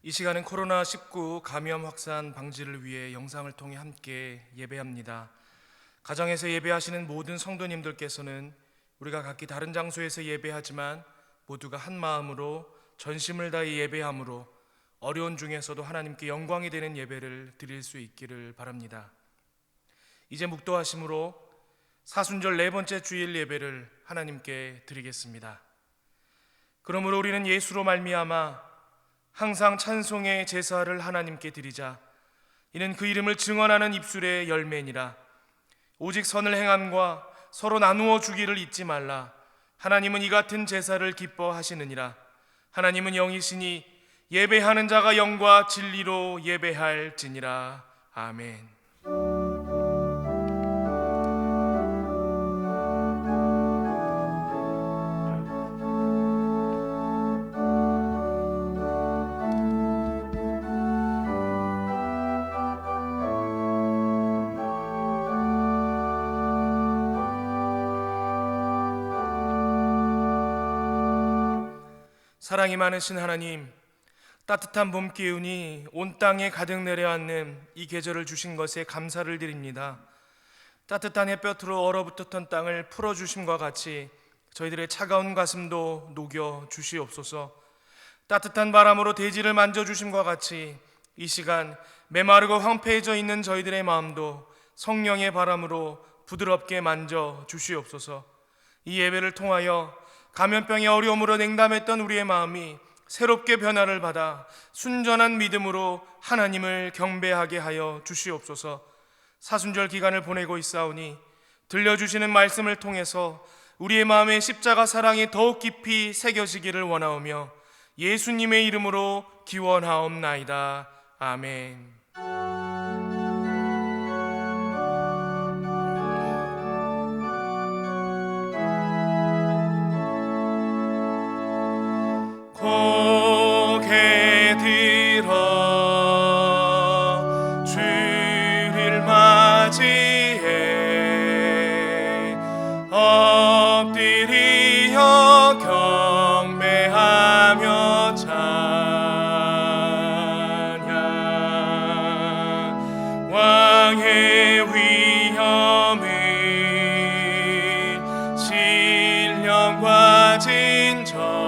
이 시간은 코로나19 감염 확산 방지를 위해 영상을 통해 함께 예배합니다. 가정에서 예배하시는 모든 성도님들께서는 우리가 각기 다른 장소에서 예배하지만 모두가 한 마음으로 전심을 다해 예배함으로 어려운 중에서도 하나님께 영광이 되는 예배를 드릴 수 있기를 바랍니다. 이제 묵도하심으로 사순절 네 번째 주일 예배를 하나님께 드리겠습니다. 그러므로 우리는 예수로 말미암아 항상 찬송의 제사를 하나님께 드리자. 이는 그 이름을 증언하는 입술의 열매니라. 오직 선을 행함과 서로 나누어 주기를 잊지 말라. 하나님은 이 같은 제사를 기뻐하시느니라. 하나님은 영이시니 예배하는 자가 영과 진리로 예배할지니라. 아멘. 사랑이 많으신 하나님, 따뜻한 봄 기운이 온 땅에 가득 내려앉는 이 계절을 주신 것에 감사를 드립니다. 따뜻한 햇볕으로 얼어붙었던 땅을 풀어주심과 같이 저희들의 차가운 가슴도 녹여 주시옵소서. 따뜻한 바람으로 대지를 만져주심과 같이 이 시간 메마르고 황폐해져 있는 저희들의 마음도 성령의 바람으로 부드럽게 만져 주시옵소서. 이 예배를 통하여 감염병의 어려움으로 냉담했던 우리의 마음이 새롭게 변화를 받아 순전한 믿음으로 하나님을 경배하게 하여 주시옵소서. 사순절 기간을 보내고 있사오니 들려주시는 말씀을 통해서 우리의 마음에 십자가 사랑이 더욱 깊이 새겨지기를 원하오며 예수님의 이름으로 기원하옵나이다. 아멘. 고개 들어 주를 맞이해 엎드리어 경배하며 찬양. 왕의 위엄을 신령과 진정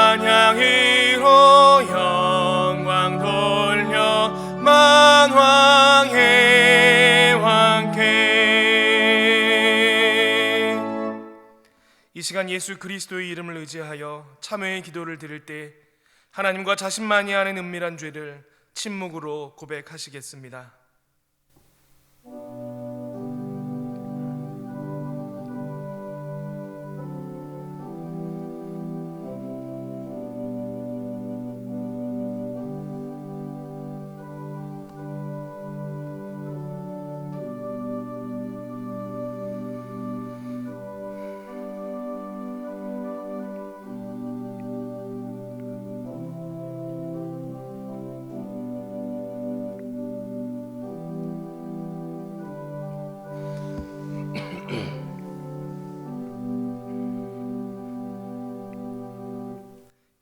찬양으로 영광 돌려 만왕의 왕께. 이 시간 예수 그리스도의 이름을 의지하여 참회의 기도를 드릴 때 하나님과 자신만이 아는 은밀한 죄를 침묵으로 고백하시겠습니다.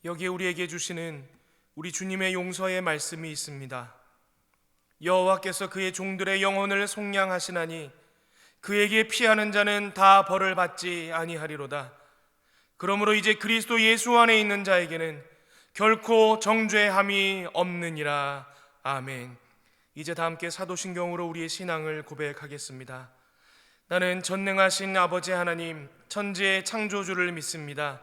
여기에 우리에게 주시는 우리 주님의 용서의 말씀이 있습니다. 여호와께서 그의 종들의 영혼을 속량하시나니 그에게 피하는 자는 다 벌을 받지 아니하리로다. 그러므로 이제 그리스도 예수 안에 있는 자에게는 결코 정죄함이 없느니라. 아멘. 이제 다 함께 사도신경으로 우리의 신앙을 고백하겠습니다. 나는 전능하신 아버지 하나님 천지의 창조주를 믿습니다.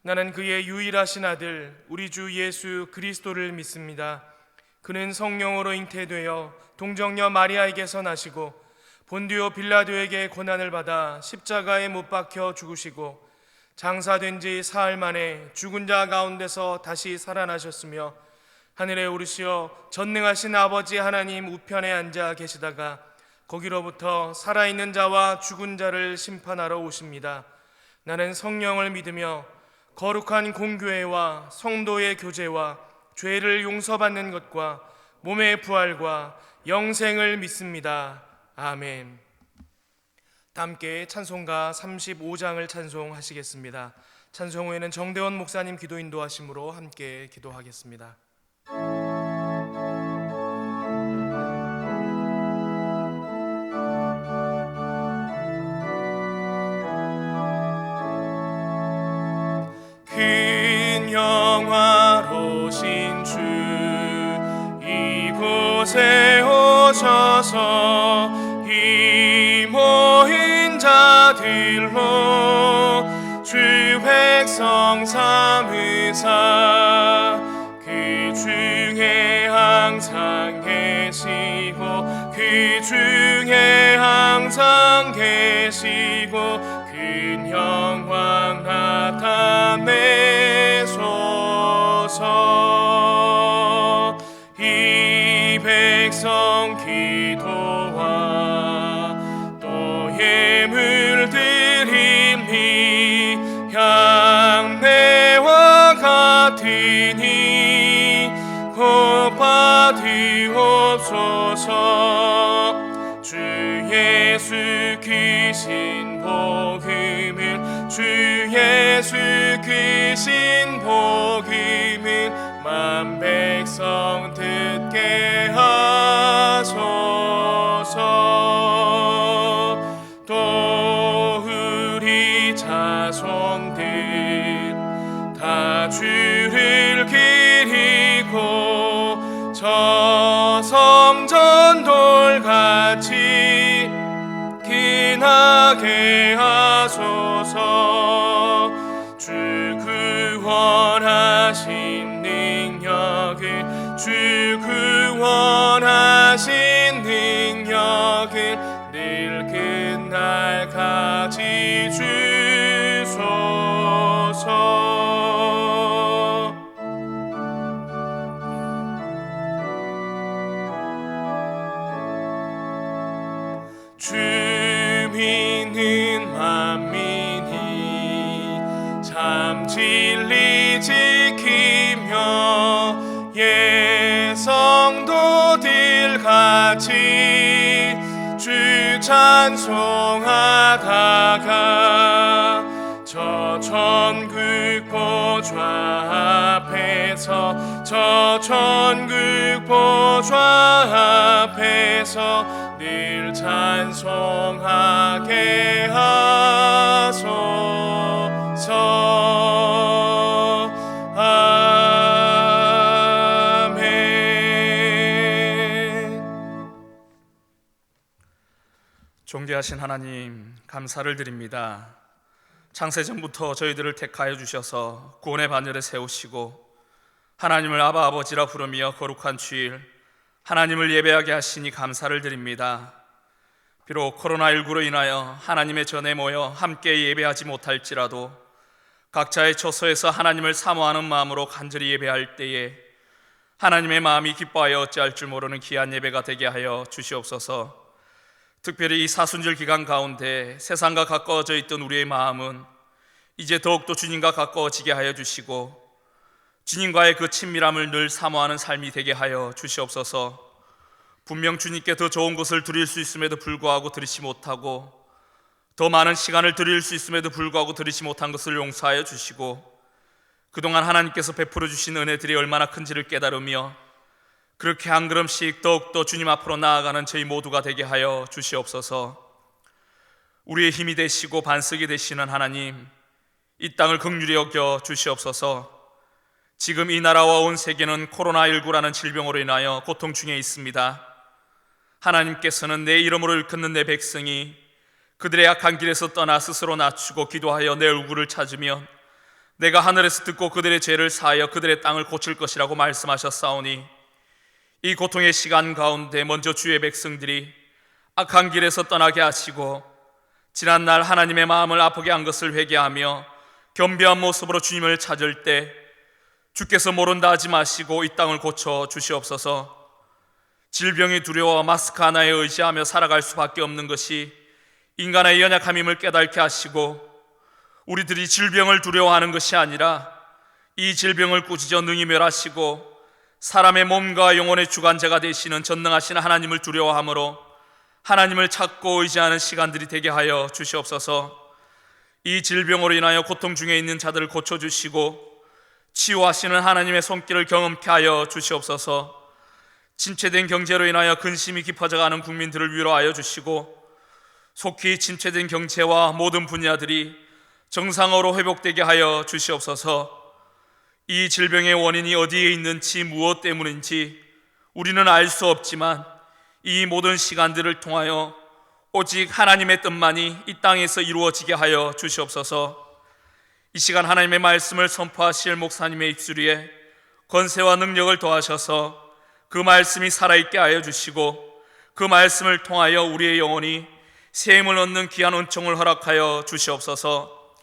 나는 그의 유일하신 아들 우리 주 예수 그리스도를 믿습니다. 그는 성령으로 잉태되어 동정녀 마리아에게서 나시고 본디오 빌라도에게 고난을 받아 십자가에 못 박혀 죽으시고 장사된 지 사흘 만에 죽은 자 가운데서 다시 살아나셨으며 하늘에 오르시어 전능하신 아버지 하나님 우편에 앉아 계시다가 거기로부터 살아있는 자와 죽은 자를 심판하러 오십니다. 나는 성령을 믿으며 거룩한 공교회와 성도의 교제와 죄를 용서받는 것과 몸의 부활과 영생을 믿습니다. 아멘. 다 함께 찬송가 35장을 찬송하시겠습니다. 찬송 후에는 정대원 목사님 기도 인도하심으로 함께 기도하겠습니다. 큰 영화로신 주 이곳에 오셔서 이 모인 자들로 주 백성 삼으사 그 중에 항상 계시고 그 중에 항상 계시고 큰 영광 나타내소서. 이 백성 기도와 또 예물 드림이 향내와 같으니 곧 받으옵소서. 주 예수 크신 복음을 주 예수 크신 복음을 만 백성 듣게 하소서. 또 우리 자손들 다 주를 기리고 저 성전 돌같이 기나게 하소서. 주 구원하신 능력을 주 구원하신 능력을 늘 끝날까지 주소서. 주 믿는 만민이 참 진리 지키며 예성도들 같이 주 찬송하다가 저 천국 보좌 앞에서 저 천국 보좌 앞에서 늘 찬송하게 하소서. 아멘. 존귀하신 하나님, 감사를 드립니다. 창세전부터 저희들을 택하여 주셔서 구원의 반열에 세우시고 하나님을 아바 아버지라 부르며 거룩한 주일 하나님을 예배하게 하시니 감사를 드립니다. 비록 코로나19로 인하여 하나님의 전에 모여 함께 예배하지 못할지라도 각자의 처소에서 하나님을 사모하는 마음으로 간절히 예배할 때에 하나님의 마음이 기뻐하여 어찌할 줄 모르는 귀한 예배가 되게 하여 주시옵소서. 특별히 이 사순절 기간 가운데 세상과 가까워져 있던 우리의 마음은 이제 더욱더 주님과 가까워지게 하여 주시고 주님과의 그 친밀함을 늘 사모하는 삶이 되게 하여 주시옵소서. 분명 주님께 더 좋은 것을 드릴 수 있음에도 불구하고 드리지 못하고 더 많은 시간을 드릴 수 있음에도 불구하고 드리지 못한 것을 용서하여 주시고 그동안 하나님께서 베풀어 주신 은혜들이 얼마나 큰지를 깨달으며 그렇게 한 걸음씩 더욱더 주님 앞으로 나아가는 저희 모두가 되게 하여 주시옵소서. 우리의 힘이 되시고 반석이 되시는 하나님, 이 땅을 긍휼히 여겨 주시옵소서. 지금 이 나라와 온 세계는 코로나19라는 질병으로 인하여 고통 중에 있습니다. 하나님께서는 내 이름으로 일컫는 내 백성이 그들의 악한 길에서 떠나 스스로 낮추고 기도하여 내 얼굴을 찾으면 내가 하늘에서 듣고 그들의 죄를 사하여 그들의 땅을 고칠 것이라고 말씀하셨사오니 이 고통의 시간 가운데 먼저 주의 백성들이 악한 길에서 떠나게 하시고 지난날 하나님의 마음을 아프게 한 것을 회개하며 겸비한 모습으로 주님을 찾을 때 주께서 모른다 하지 마시고 이 땅을 고쳐 주시옵소서. 질병이 두려워 마스크 하나에 의지하며 살아갈 수밖에 없는 것이 인간의 연약함임을 깨닫게 하시고 우리들이 질병을 두려워하는 것이 아니라 이 질병을 꾸짖어 능히 멸하시고 사람의 몸과 영혼의 주관자가 되시는 전능하신 하나님을 두려워함으로 하나님을 찾고 의지하는 시간들이 되게 하여 주시옵소서. 이 질병으로 인하여 고통 중에 있는 자들을 고쳐주시고 치유하시는 하나님의 손길을 경험케 하여 주시옵소서. 침체된 경제로 인하여 근심이 깊어져가는 국민들을 위로하여 주시고 속히 침체된 경제와 모든 분야들이 정상으로 회복되게 하여 주시옵소서. 이 질병의 원인이 어디에 있는지 무엇 때문인지 우리는 알 수 없지만 이 모든 시간들을 통하여 오직 하나님의 뜻만이 이 땅에서 이루어지게 하여 주시옵소서. 이 시간 하나님의 말씀을 선포하실 목사님의 입술 위에 권세와 능력을 더하셔서 그 말씀이 살아있게 하여 주시고 그 말씀을 통하여 우리의 영혼이 새 힘을 얻는 귀한 은총을 허락하여 주시옵소서.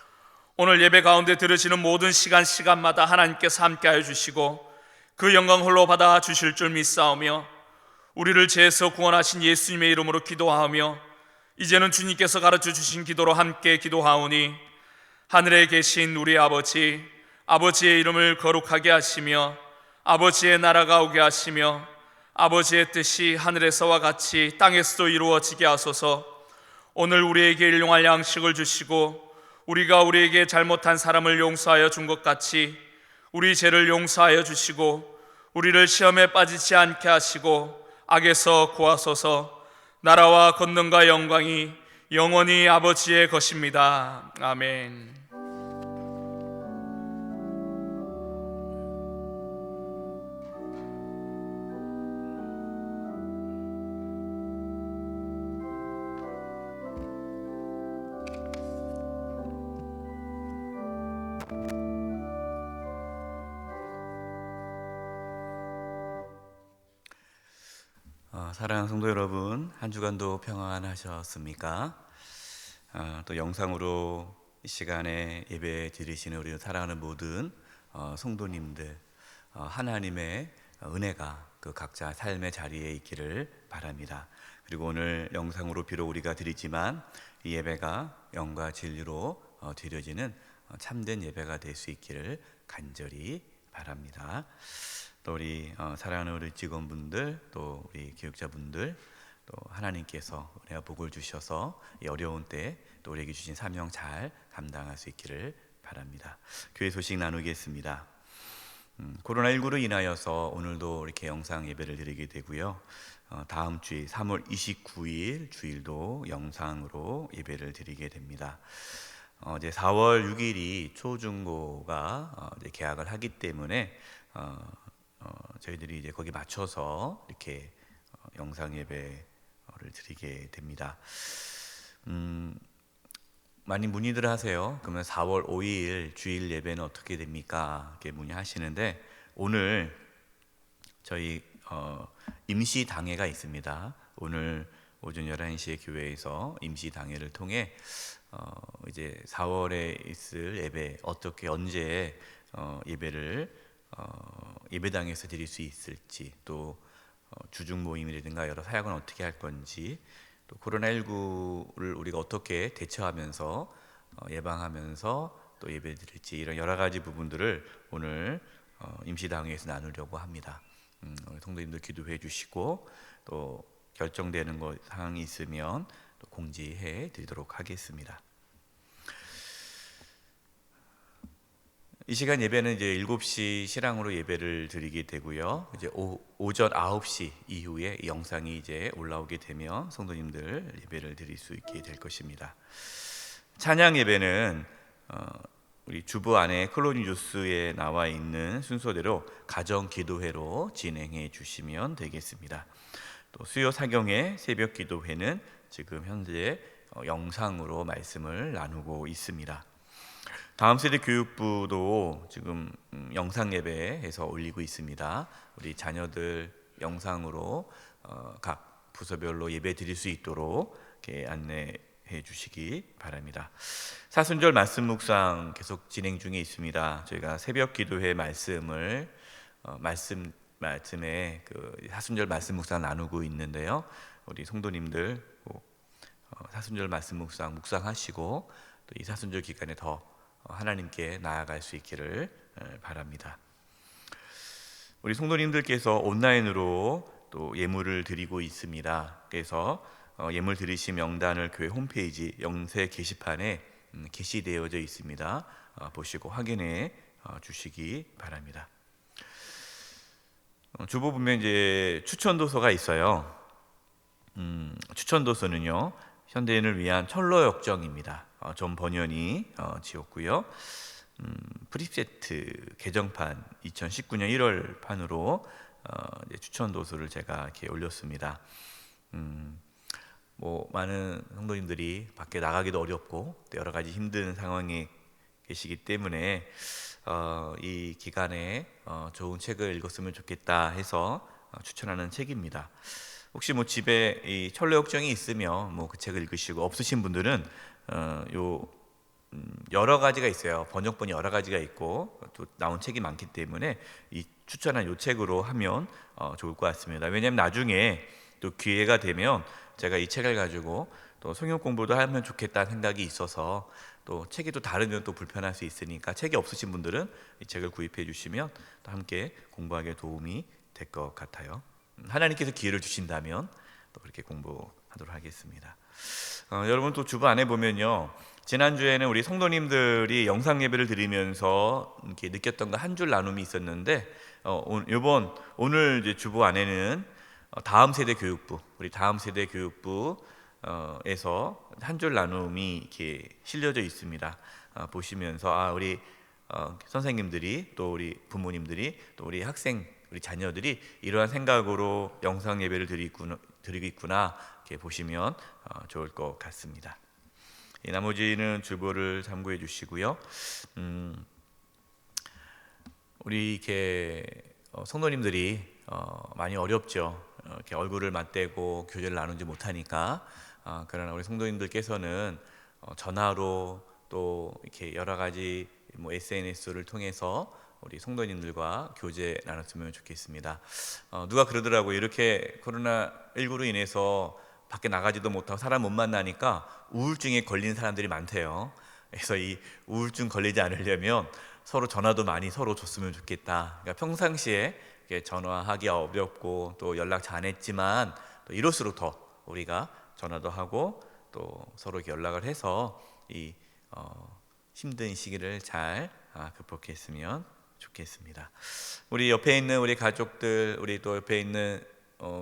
오늘 예배 가운데 들으시는 모든 시간마다 하나님께서 함께하여 주시고 그 영광 홀로 받아 주실 줄 믿사오며 우리를 죄에서 구원하신 예수님의 이름으로 기도하며 이제는 주님께서 가르쳐 주신 기도로 함께 기도하오니 하늘에 계신 우리 아버지, 아버지의 이름을 거룩하게 하시며 아버지의 나라가 오게 하시며 아버지의 뜻이 하늘에서와 같이 땅에서도 이루어지게 하소서. 오늘 우리에게 일용할 양식을 주시고 우리가 우리에게 잘못한 사람을 용서하여 준 것 같이 우리 죄를 용서하여 주시고 우리를 시험에 빠지지 않게 하시고 악에서 구하소서. 나라와 권능과 영광이 영원히 아버지의 것입니다. 아멘. 사랑하는 성도 여러분, 한 주간도 평안하셨습니까? 또 영상으로 이 시간에 예배 드리시는 우리 사랑하는 모든 성도님들, 하나님의 은혜가 그 각자 삶의 자리에 있기를 바랍니다. 그리고 오늘 영상으로 비록 우리가 드리지만 이 예배가 영과 진리로 드려지는 참된 예배가 될 수 있기를 간절히 바랍니다. 또 우리 사랑하는 우리 직원분들, 또 우리 교육자분들, 또 하나님께서 은혜와 복을 주셔서 이 어려운 때 또 우리에게 주신 사명 잘 감당할 수 있기를 바랍니다. 교회 소식 나누겠습니다. 코로나19로 인하여서 오늘도 이렇게 영상 예배를 드리게 되고요. 다음 주일 3월 29일 주일도 영상으로 예배를 드리게 됩니다. 이제 4월 6일이 초중고가 이제 개학을 하기 때문에 저희들이 이제 거기 맞춰서 이렇게 영상 예배를 드리게 됩니다. 많이 문의들 하세요. 그러면 4월 5일 주일 예배는 어떻게 됩니까? 이렇게 문의하시는데 오늘 저희 임시 당회가 있습니다. 오늘 오전 11시에 교회에서 임시 당회를 통해 이제 4월에 있을 예배 어떻게 언제 예배를 예배당에서 드릴 수 있을지, 또 주중 모임이라든가 여러 사역은 어떻게 할 건지, 또 코로나19를 우리가 어떻게 대처하면서 예방하면서 또 예배 드릴지, 이런 여러 가지 부분들을 오늘 임시당회에서 나누려고 합니다. 우리 성도님들 기도해 주시고 또 결정되는 사항이 있으면 또 공지해 드리도록 하겠습니다. 이 시간 예배는 이제 7시 실황으로 예배를 드리게 되고요. 이제 오전 9시 이후에 이 영상이 이제 올라오게 되면 성도님들 예배를 드릴 수 있게 될 것입니다. 찬양 예배는 우리 주보 안에 클로니 뉴스에 나와 있는 순서대로 가정 기도회로 진행해 주시면 되겠습니다. 또 수요 사경회 새벽 기도회는 지금 현재 영상으로 말씀을 나누고 있습니다. 다음 세대 교육부도 지금 영상 예배에서 올리고 있습니다. 우리 자녀들 영상으로 각 부서별로 예배 드릴 수 있도록 이렇게 안내해 주시기 바랍니다. 사순절 말씀 묵상 계속 진행 중에 있습니다. 저희가 새벽 기도회 말씀에 그 사순절 말씀 묵상 나누고 있는데요. 우리 성도님들 사순절 말씀 묵상하시고 또 이 사순절 기간에 더 하나님께 나아갈 수 있기를 바랍니다. 우리 성도님들께서 온라인으로 또 예물을 드리고 있습니다. 그래서 예물 드리신 명단을 교회 홈페이지 영세 게시판에 게시되어져 있습니다. 보시고 확인해 주시기 바랍니다. 주보 보면 이제 추천 도서가 있어요. 추천 도서는요, 현대인을 위한 철로 역정입니다. 존 버년이 지었고요. 프리세트 개정판 2019년 1월 판으로 이제 추천 도서를 제가 이렇게 올렸습니다. 뭐 많은 성도님들이 밖에 나가기도 어렵고 또 여러 가지 힘든 상황에 계시기 때문에 이 기간에 좋은 책을 읽었으면 좋겠다 해서 추천하는 책입니다. 혹시 뭐 집에 이 철로 역정이 있으면 뭐 그 책을 읽으시고, 없으신 분들은 여러 가지가 있어요. 번역본이 여러 가지가 있고 또 나온 책이 많기 때문에 이 추천한 이 책으로 하면 좋을 것 같습니다. 왜냐하면 나중에 또 기회가 되면 제가 이 책을 가지고 또 성경 공부도 하면 좋겠다는 생각이 있어서, 또 책이 또 다르면 또 불편할 수 있으니까 책이 없으신 분들은 이 책을 구입해 주시면 또 함께 공부하기에 도움이 될 것 같아요. 하나님께서 기회를 주신다면 또 그렇게 공부하도록 하겠습니다. 여러분, 또 주보 안에 보면요, 지난주에는 우리 성도님들이 영상 예배를 드리면서 이렇게 느꼈던 거 한 줄 나눔이 있었는데, 오늘 이제 주보 안에는 다음 세대 교육부, 우리 다음 세대 교육부에서 한 줄 나눔이 이렇게 실려져 있습니다. 보시면서 우리 선생님들이, 또 우리 부모님들이, 또 우리 학생, 우리 자녀들이 이러한 생각으로 영상 예배를 드리고 있구나, 이렇게 보시면 좋을 것 같습니다. 나머지는 주보를 참고해 주시고요. 우리 이렇게 성도님들이 많이 어렵죠. 이렇게 얼굴을 맞대고 교제를 나누지 못하니까. 그러나 우리 성도님들께서는 전화로, 또 이렇게 여러 가지 뭐 SNS를 통해서 우리 성도님들과 교제 나눴으면 좋겠습니다. 누가 그러더라고요. 이렇게 코로나19로 인해서 밖에 나가지도 못하고 사람 못 만나니까 우울증에 걸린 사람들이 많대요. 그래서 이 우울증 걸리지 않으려면 서로 전화도 많이 서로 줬으면 좋겠다. 그러니까 평상시에 전화하기 어렵고 또 연락 잘 안 했지만 또 이럴수록 더 우리가 전화도 하고 또 서로 연락을 해서 이 힘든 시기를 잘 극복했으면 좋겠습니다. 우리 옆에 있는 우리 가족들, 우리 또 옆에 있는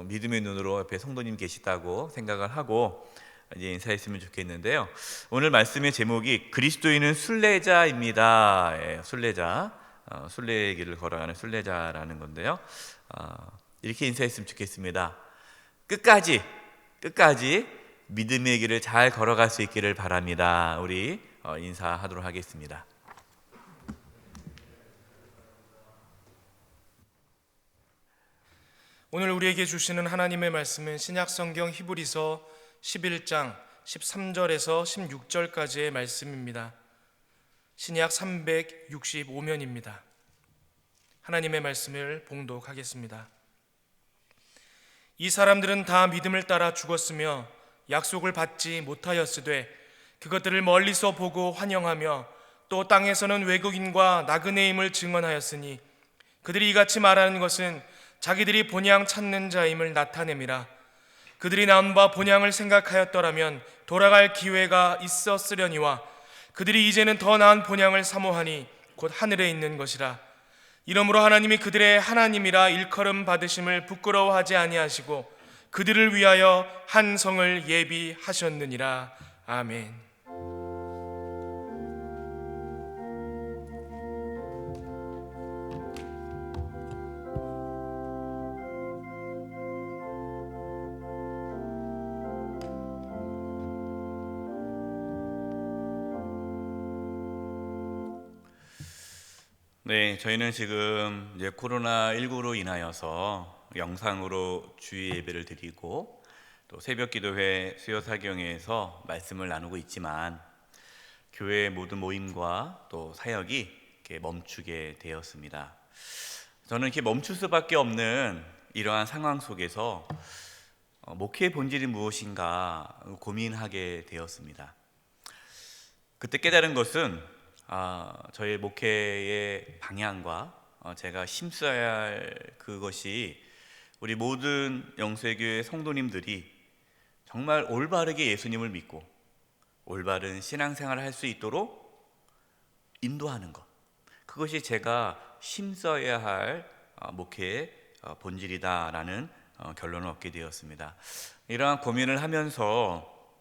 믿음의 눈으로 옆에 성도님 계시다고 생각을 하고 이제 인사했으면 좋겠는데요. 오늘 말씀의 제목이 그리스도인은 순례자입니다. 순례자, 순례의 길을 걸어가는 순례자라는 건데요. 이렇게 인사했으면 좋겠습니다. 끝까지 믿음의 길을 잘 걸어갈 수 있기를 바랍니다. 우리 인사하도록 하겠습니다. 오늘 우리에게 주시는 하나님의 말씀은 신약성경 히브리서 11장 13절에서 16절까지의 말씀입니다. 신약 365면입니다. 하나님의 말씀을 봉독하겠습니다. 이 사람들은 다 믿음을 따라 죽었으며 약속을 받지 못하였으되 그것들을 멀리서 보고 환영하며 또 땅에서는 외국인과 나그네임을 증언하였으니 그들이 이같이 말하는 것은 자기들이 본향 찾는 자임을 나타냄이라. 그들이 남과 본향을 생각하였더라면 돌아갈 기회가 있었으려니와 그들이 이제는 더 나은 본향을 사모하니 곧 하늘에 있는 것이라. 이러므로 하나님이 그들의 하나님이라 일컬음 받으심을 부끄러워하지 아니하시고 그들을 위하여 한 성을 예비하셨느니라. 아멘. 네, 저희는 지금 이제 코로나19로 인하여서 영상으로 주일 예배를 드리고 또 새벽기도회 수요사경회에서 말씀을 나누고 있지만 교회의 모든 모임과 또 사역이 이렇게 멈추게 되었습니다. 저는 이렇게 멈출 수밖에 없는 이러한 상황 속에서 목회의 본질이 무엇인가 고민하게 되었습니다. 그때 깨달은 것은 저의 목회의 방향과 제가 힘써야 할 그것이 우리 모든 영세교회 성도님들이 정말 올바르게 예수님을 믿고 올바른 신앙생활을 할 수 있도록 인도하는 것, 그것이 제가 힘써야 할 목회의 본질이다라는 결론을 얻게 되었습니다. 이러한 고민을 하면서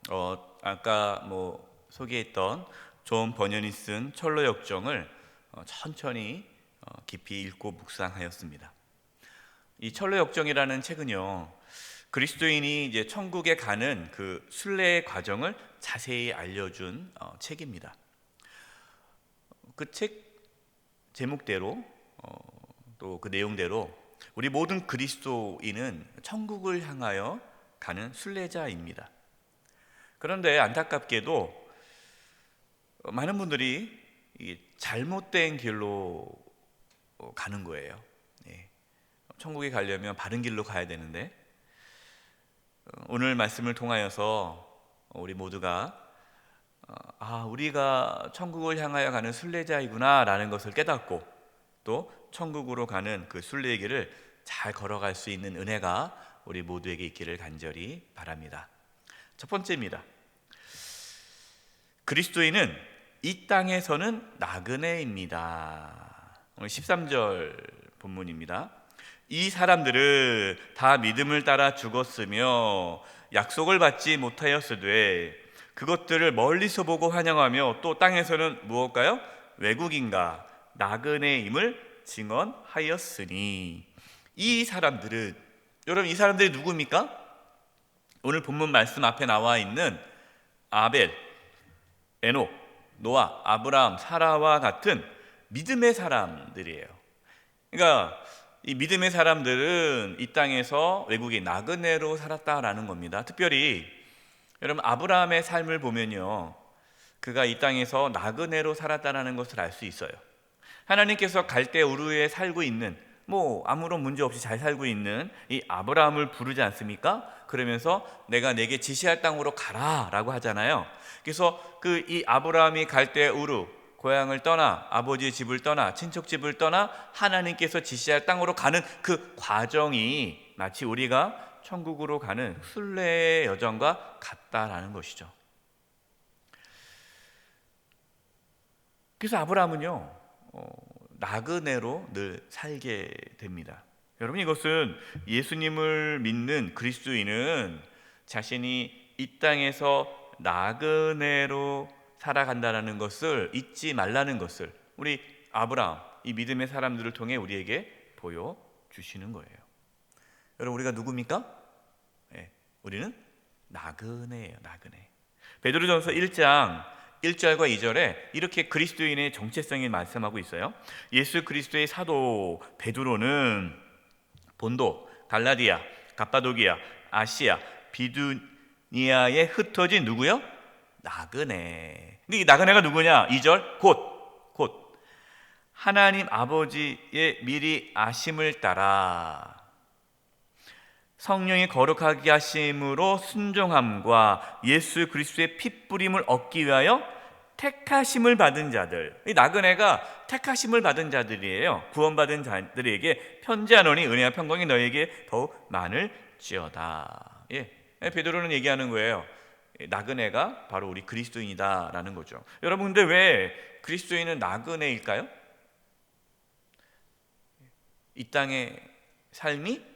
아까 소개했던 존 버년이 쓴 철로 역정을 천천히 깊이 읽고 묵상하였습니다. 이 철로 역정이라는 책은요, 그리스도인이 이제 천국에 가는 그 순례의 과정을 자세히 알려준 책입니다. 그 책 제목대로 또 그 내용대로 우리 모든 그리스도인은 천국을 향하여 가는 순례자입니다. 그런데 안타깝게도 많은 분들이 잘못된 길로 가는 거예요. 천국에 가려면 바른 길로 가야 되는데, 오늘 말씀을 통하여서 우리 모두가 우리가 천국을 향하여 가는 순례자이구나 라는 것을 깨닫고 또 천국으로 가는 그 순례의 길을 잘 걸어갈 수 있는 은혜가 우리 모두에게 있기를 간절히 바랍니다. 첫 번째입니다. 그리스도인은 이 땅에서는 나그네입니다. 오늘 13절 본문입니다. 이 사람들은 다 믿음을 따라 죽었으며 약속을 받지 못하였으되 그것들을 멀리서 보고 환영하며 또 땅에서는 무엇일까요? 외국인과 나그네임을 증언하였으니. 이 사람들은, 여러분, 이 사람들이 누구입니까? 오늘 본문 말씀 앞에 나와 있는 아벨, 에녹, 노아, 아브라함, 사라와 같은 믿음의 사람들이에요. 그러니까 이 믿음의 사람들은 이 땅에서 외국인 나그네로 살았다라는 겁니다. 특별히 여러분, 아브라함의 삶을 보면요, 그가 이 땅에서 나그네로 살았다라는 것을 알 수 있어요. 하나님께서 갈대 우르에 살고 있는, 아무런 문제 없이 잘 살고 있는 이 아브라함을 부르지 않습니까? 그러면서 내가 내게 지시할 땅으로 가라 라고 하잖아요. 그래서 이 아브라함이 갈대 우르, 고향을 떠나, 아버지의 집을 떠나, 친척 집을 떠나 하나님께서 지시할 땅으로 가는 그 과정이 마치 우리가 천국으로 가는 순례의 여정과 같다라는 것이죠. 그래서 아브라함은요, 나그네로 늘 살게 됩니다. 여러분, 이것은 예수님을 믿는 그리스도인은 자신이 이 땅에서 나그네로 살아간다는 것을 잊지 말라는 것을 우리 아브라함, 이 믿음의 사람들을 통해 우리에게 보여주시는 거예요. 여러분, 우리가 누굽니까? 우리는 나그네예요. 나그네. 베드로전서 1장 1절과 2절에 이렇게 그리스도인의 정체성을 말씀하고 있어요. 예수 그리스도의 사도 베드로는 본도, 갈라디아, 갑바도기아, 아시아, 비두니아에 흩어진 누구요? 나그네. 근데 이 나그네가 누구냐? 2절 곧 하나님 아버지의 미리 아심을 따라 성령이 거룩하게 하심으로 순종함과 예수 그리스도의 핏부림을 얻기 위하여 택하심을 받은 자들. 이 나그네가 택하심을 받은 자들이에요. 구원받은 자들에게 편지하노니 은혜와 평강이 너에게 더욱 많을지어다. 베드로는 얘기하는 거예요. 나그네가 바로 우리 그리스도인이다라는 거죠. 여러분, 근데 왜 그리스도인은 나그네일까요? 이 땅의 삶이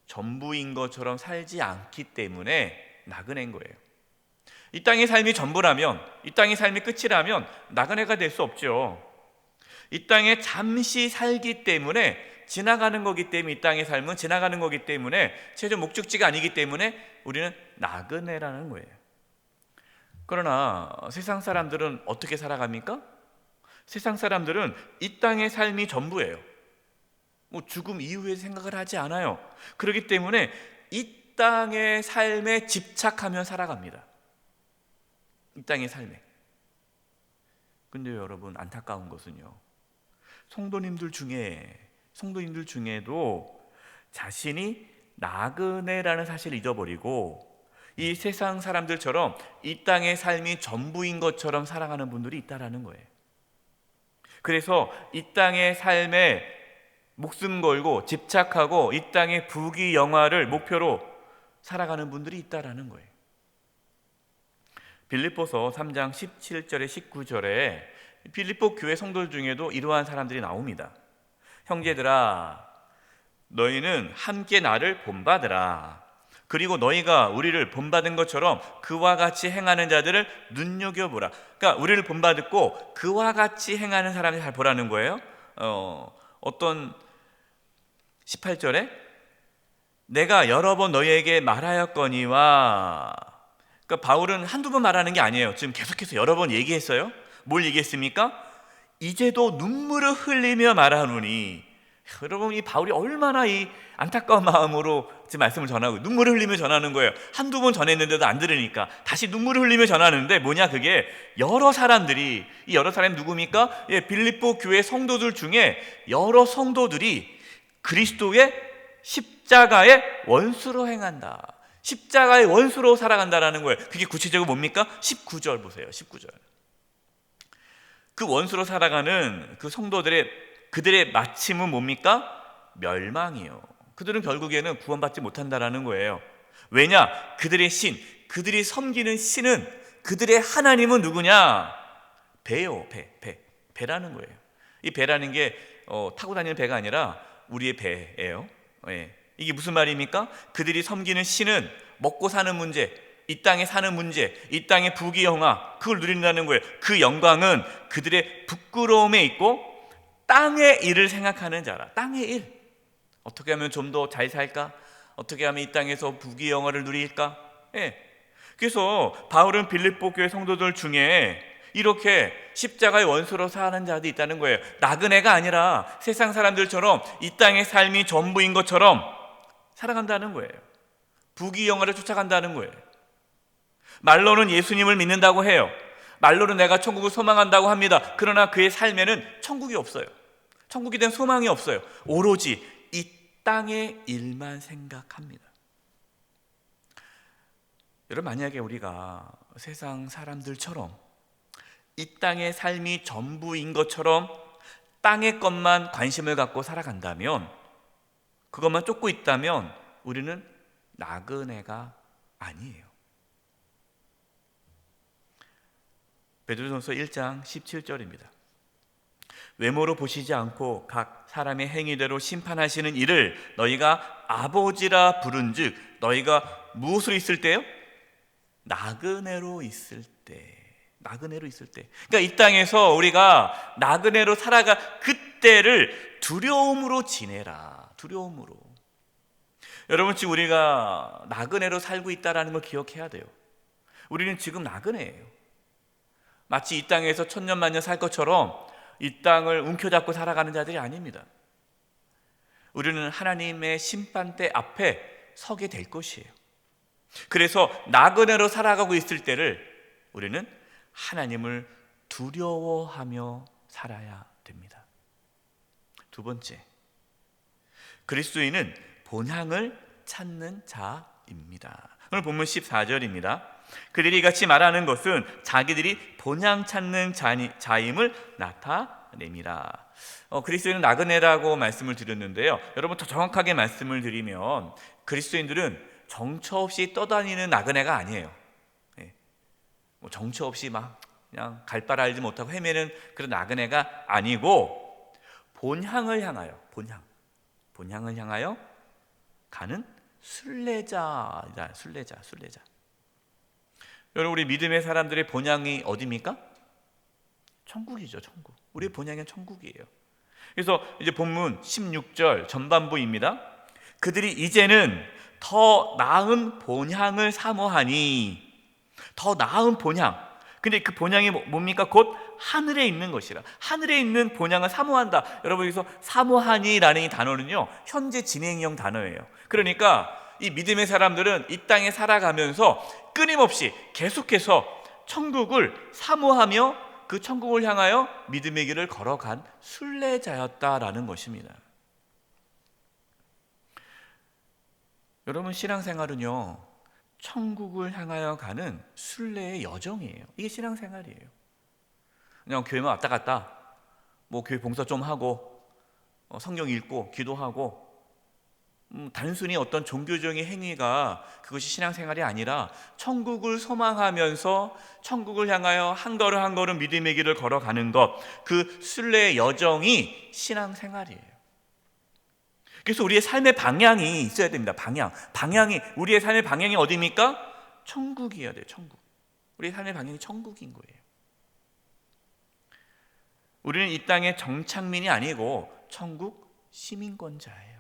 전부인 것처럼 살지 않기 때문에 나그네인 거예요. 이 땅의 삶이 전부라면, 이 땅의 삶이 끝이라면 나그네가 될 수 없죠. 이 땅에 잠시 살기 때문에, 지나가는 거기 때문에, 이 땅의 삶은 지나가는 거기 때문에, 최종 목적지가 아니기 때문에 우리는 나그네라는 거예요. 그러나 세상 사람들은 어떻게 살아갑니까? 세상 사람들은 이 땅의 삶이 전부예요. 죽음 이후에 생각을 하지 않아요. 그렇기 때문에 이 땅의 삶에 집착하며 살아갑니다. 이 땅의 삶에. 근데 여러분, 안타까운 것은요, 성도님들 중에도 자신이 나그네라는 사실을 잊어버리고 이 세상 사람들처럼 이 땅의 삶이 전부인 것처럼 살아가는 분들이 있다라는 거예요. 그래서 이 땅의 삶에 목숨 걸고 집착하고 이 땅의 부귀영화를 목표로 살아가는 분들이 있다라는 거예요. 빌립보서 3장 17절에 19절에 빌립보 교회 성도들 중에도 이러한 사람들이 나옵니다. 형제들아, 너희는 함께 나를 본받으라. 그리고 너희가 우리를 본받은 것처럼 그와 같이 행하는 자들을 눈여겨보라. 그러니까 우리를 본받았고 그와 같이 행하는 사람을 잘 보라는 거예요. 어떤 18절에 내가 여러 번 너희에게 말하였거니와, 그러니까 바울은 한두 번 말하는 게 아니에요. 지금 계속해서 여러 번 얘기했어요. 뭘 얘기했습니까? 이제도 눈물을 흘리며 말하노니. 여러분, 이 바울이 얼마나 이 안타까운 마음으로 지금 말씀을 전하고 눈물을 흘리며 전하는 거예요. 한두 번 전했는데도 안 들으니까 다시 눈물을 흘리며 전하는데, 뭐냐 그게, 여러 사람들이, 이 여러 사람이 누굽니까? 빌립보 교회 성도들 중에 여러 성도들이 그리스도의 십자가의 원수로 행한다, 십자가의 원수로 살아간다라는 거예요. 그게 구체적으로 뭡니까? 19절 보세요. 19절. 그 원수로 살아가는 그 성도들의, 그들의 마침은 뭡니까? 멸망이요. 그들은 결국에는 구원받지 못한다라는 거예요. 왜냐? 그들의 신, 그들이 섬기는 신은, 그들의 하나님은 누구냐? 배요. 배라는 거예요. 이 배라는 게 타고 다니는 배가 아니라 우리의 배예요. 이게 무슨 말입니까? 그들이 섬기는 신은 먹고 사는 문제, 이 땅에 사는 문제, 이 땅의 부귀영화, 그걸 누린다는 거예요. 그 영광은 그들의 부끄러움에 있고 땅의 일을 생각하는 자라. 땅의 일, 어떻게 하면 좀 더 잘 살까? 어떻게 하면 이 땅에서 부귀영화를 누릴까? 그래서 바울은 빌립보 교회 성도들 중에 이렇게 십자가의 원수로 사는 자들이 있다는 거예요. 나그네가 아니라 세상 사람들처럼 이 땅의 삶이 전부인 것처럼 살아간다는 거예요. 부귀영화를 쫓아간다는 거예요. 말로는 예수님을 믿는다고 해요. 말로는 내가 천국을 소망한다고 합니다. 그러나 그의 삶에는 천국이 없어요. 천국에 대한 소망이 없어요. 오로지 이 땅의 일만 생각합니다. 여러분, 만약에 우리가 세상 사람들처럼 이 땅의 삶이 전부인 것처럼 땅의 것만 관심을 갖고 살아간다면, 그것만 쫓고 있다면 우리는 나그네가 아니에요. 베드로전서 1장 17절입니다. 외모로 보시지 않고 각 사람의 행위대로 심판하시는 이를 너희가 아버지라 부른즉 너희가 무엇으로 있을 때요? 나그네로 있을 때. 나그네로 있을 때. 그러니까 이 땅에서 우리가 나그네로 살아가 그때를 두려움으로 지내라. 두려움으로. 여러분, 지금 우리가 나그네로 살고 있다는 걸 기억해야 돼요. 우리는 지금 나그네예요. 마치 이 땅에서 천년만년 살 것처럼 이 땅을 움켜잡고 살아가는 자들이 아닙니다. 우리는 하나님의 심판대 앞에 서게 될 것이에요. 그래서 나그네로 살아가고 있을 때를 우리는 하나님을 두려워하며 살아야 됩니다. 두 번째, 그리스도인은 본향을 찾는 자입니다. 오늘 본문 14절입니다. 그들이 같이 말하는 것은 자기들이 본향 찾는 자임을 나타냅니다. 그리스도인은 나그네라고 말씀을 드렸는데요. 여러분, 더 정확하게 말씀을 드리면 그리스도인들은 정처 없이 떠다니는 나그네가 아니에요. 정처 없이 막 그냥 갈 바를 알지 못하고 헤매는 그런 나그네가 아니고 본향을 향하여, 본향을 향하여 가는 순례자이다. 순례자. 여러분, 우리 믿음의 사람들의 본향이 어디입니까? 천국이죠. 천국. 우리의 본향은 천국이에요. 그래서 이제 본문 16절 전반부입니다. 그들이 이제는 더 나은 본향을 사모하니. 더 나은 본향. 근데 그 본향이 뭡니까? 곧 하늘에 있는 것이라. 하늘에 있는 본향을 사모한다. 여러분, 여기서 사모하니라는 이 단어는요, 현재 진행형 단어예요. 그러니까 이 믿음의 사람들은 이 땅에 살아가면서 끊임없이 계속해서 천국을 사모하며 그 천국을 향하여 믿음의 길을 걸어간 순례자였다라는 것입니다. 여러분, 신앙생활은요, 천국을 향하여 가는 순례의 여정이에요. 이게 신앙생활이에요. 그냥 교회만 왔다 갔다, 뭐 교회 봉사 좀 하고, 성경 읽고 기도하고, 단순히 어떤 종교적인 행위가 그것이 신앙생활이 아니라 천국을 소망하면서 천국을 향하여 한 걸음 한 걸음 믿음의 길을 걸어가는 것, 그 순례의 여정이 신앙생활이에요. 그래서 우리의 삶의 방향이 있어야 됩니다. 방향이, 우리의 삶의 방향이 어디입니까? 천국이어야 돼요. 천국. 우리의 삶의 방향이 천국인 거예요. 우리는 이 땅의 정착민이 아니고 천국 시민권자예요.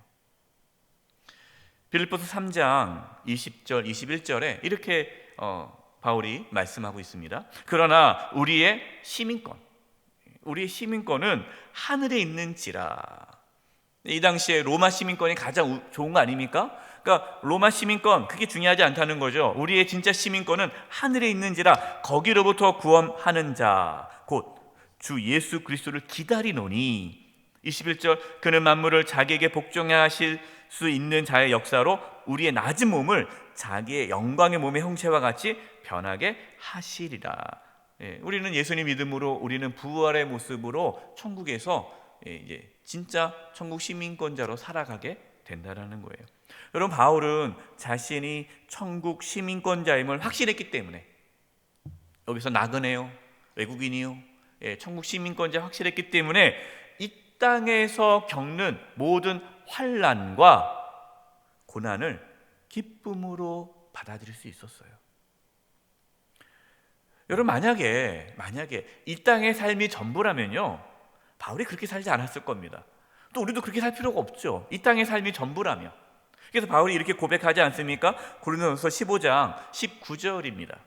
빌립보서 3장 20절 21절에 이렇게 바울이 말씀하고 있습니다. 그러나 우리의 시민권은 하늘에 있는지라. 이 당시에 로마 시민권이 가장 좋은 거 아닙니까? 그러니까 로마 시민권, 그게 중요하지 않다는 거죠. 우리의 진짜 시민권은 하늘에 있는지라. 거기로부터 구원하는 자 곧 주 예수 그리스도를 기다리노니. 21절, 그는 만물을 자기에게 복종해 하실 수 있는 자의 역사로 우리의 낮은 몸을 자기의 영광의 몸의 형체와 같이 변하게 하시리라. 우리는 예수님 믿음으로 우리는 부활의 모습으로 천국에서 이제 진짜 천국 시민권자로 살아가게 된다는 거예요. 여러분, 바울은 자신이 천국 시민권자임을 확신했기 때문에, 여기서 나그네요, 외국인이요, 천국 시민권자 확실했기 때문에 이 땅에서 겪는 모든 환난과 고난을 기쁨으로 받아들일 수 있었어요. 여러분, 만약에 이 땅의 삶이 전부라면요, 바울이 그렇게 살지 않았을 겁니다. 또 우리도 그렇게 살 필요가 없죠. 이 땅의 삶이 전부라면. 그래서 바울이 이렇게 고백하지 않습니까? 고린도전서 15장 19절입니다.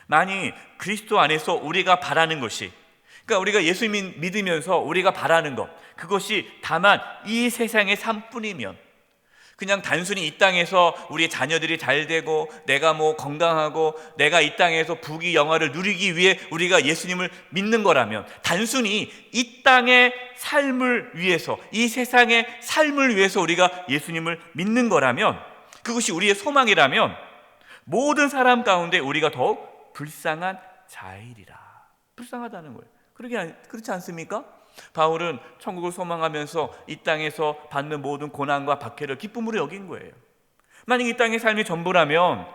만일 그리스도 안에서 우리가 바라는 것이, 그러니까 우리가 예수 믿으면서 우리가 바라는 것, 그것이 다만 이 세상의 삶뿐이면, 그냥 단순히 이 땅에서 우리의 자녀들이 잘 되고 내가 건강하고 내가 이 땅에서 부귀 영화를 누리기 위해 우리가 예수님을 믿는 거라면, 단순히 이 땅의 삶을 위해서, 이 세상의 삶을 위해서 우리가 예수님을 믿는 거라면, 그것이 우리의 소망이라면 모든 사람 가운데 우리가 더욱 불쌍한 자이리라. 불쌍하다는 거예요. 그렇지 않습니까? 바울은 천국을 소망하면서 이 땅에서 받는 모든 고난과 박해를 기쁨으로 여긴 거예요. 만약 이 땅의 삶이 전부라면,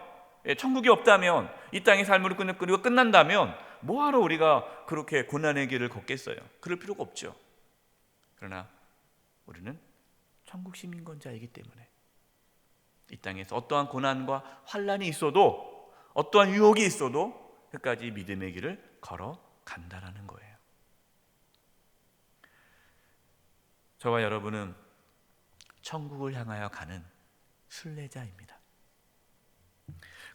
천국이 없다면, 이 땅의 삶으로 끝난다면 뭐하러 우리가 그렇게 고난의 길을 걷겠어요? 그럴 필요가 없죠. 그러나 우리는 천국 시민권자이기 때문에 이 땅에서 어떠한 고난과 환난이 있어도, 어떠한 유혹이 있어도 끝까지 믿음의 길을 걸어간다는 거예요. 저와 여러분은 천국을 향하여 가는 순례자입니다.